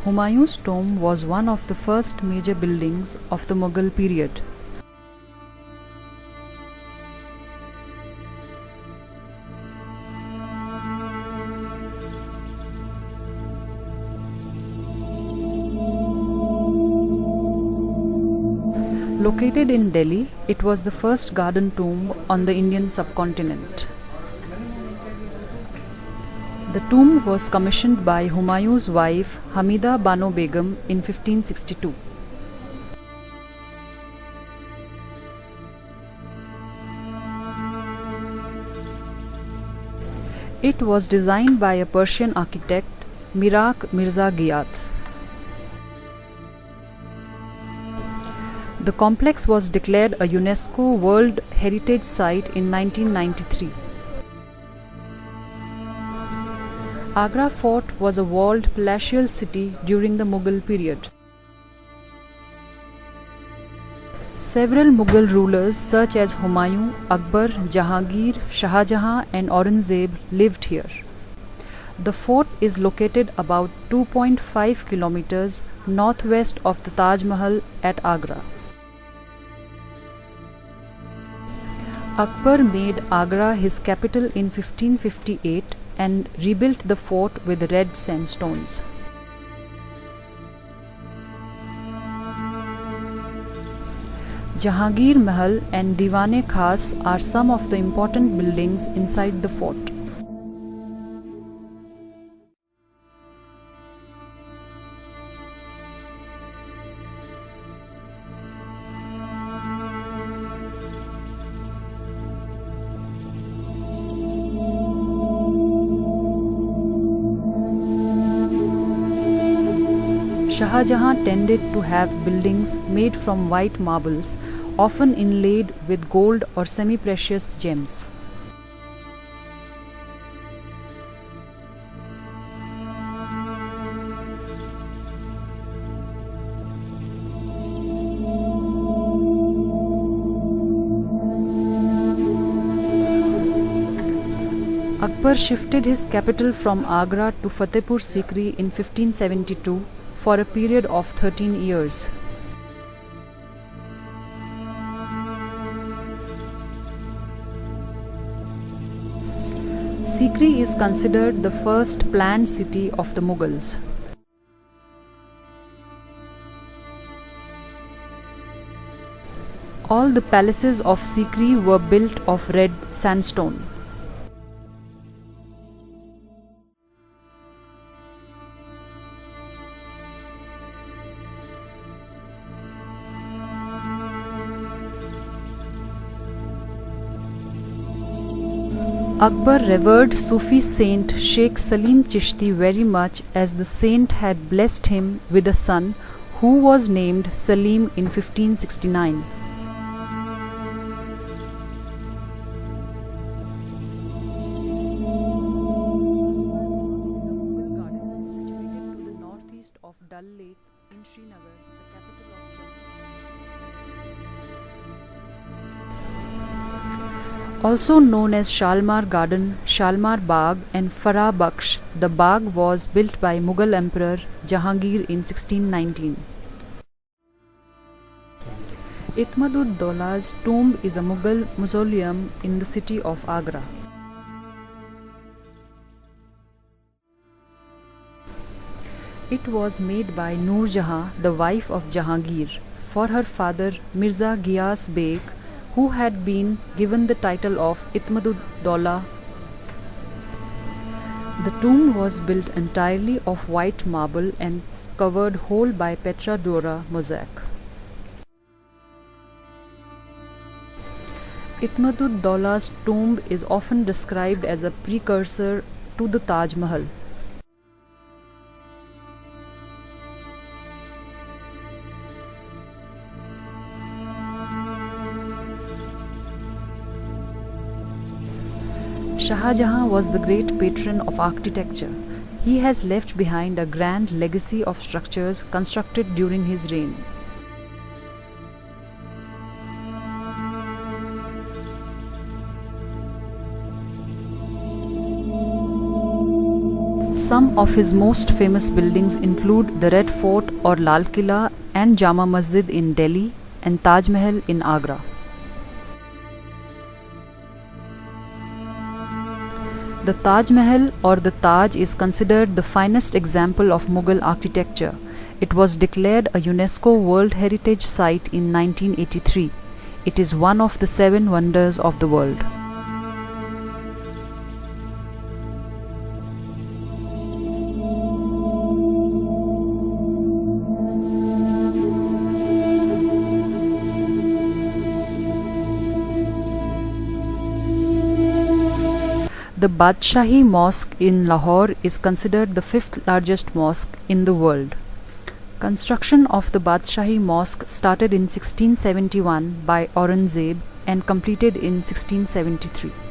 Humayun's tomb was one of the first major buildings of the Mughal period. Located in Delhi, it was the first garden tomb on the Indian subcontinent. The tomb was commissioned by Humayun's wife Hamida Bano Begum in 1562. It was designed by a Persian architect, Miraq Mirza Ghiyath. The complex was declared a UNESCO World Heritage Site in 1993. Agra Fort was a walled palatial city during the Mughal period. Several Mughal rulers such as Humayun, Akbar, Jahangir, Shah Jahan and Aurangzeb lived here. The fort is located about 2.5 kilometers northwest of the Taj Mahal at Agra. Akbar made Agra his capital in 1558 and rebuilt the fort with red sandstones. Jahangir Mahal and Diwan-e Khas are some of the important buildings inside the fort. Shah Jahan tended to have buildings made from white marbles, often inlaid with gold or semi-precious gems. Akbar shifted his capital from Agra to Fatehpur Sikri in 1572 for a period of 13 years. Sikri is considered the first planned city of the Mughals. All the palaces of Sikri were built of red sandstone. Akbar revered Sufi saint Sheikh Salim Chishti very much, as the saint had blessed him with a son who was named Salim in 1569. Of Dal Lake in Srinagar, the capital of Jammu. Also known as Shalmar Garden, Shalmar Bagh and Farah Bakhsh, the Bagh was built by Mughal Emperor Jahangir in 1619. Itmad-ud-Daula's tomb is a Mughal mausoleum in the city of Agra. It was made by Noor Jahan, the wife of Jahangir, for her father Mirza Ghiyas Beg, who had been given the title of Itmad-ud-Daula. The tomb was built entirely of white marble and covered whole by Petra Dora mosaic. Itmad-ud-Daula's tomb is often described as a precursor to the Taj Mahal. Shah Jahan was the great patron of architecture. He has left behind a grand legacy of structures constructed during his reign. Some of his most famous buildings include the Red Fort or Lal Killa and Jama Masjid in Delhi and Taj Mahal in Agra. The Taj Mahal or the Taj is considered the finest example of Mughal architecture. It was declared a UNESCO World Heritage Site in 1983. It is one of the 7 wonders of the world. The Badshahi Mosque in Lahore is considered the 5th largest mosque in the world. Construction of the Badshahi Mosque started in 1671 by Aurangzeb and completed in 1673.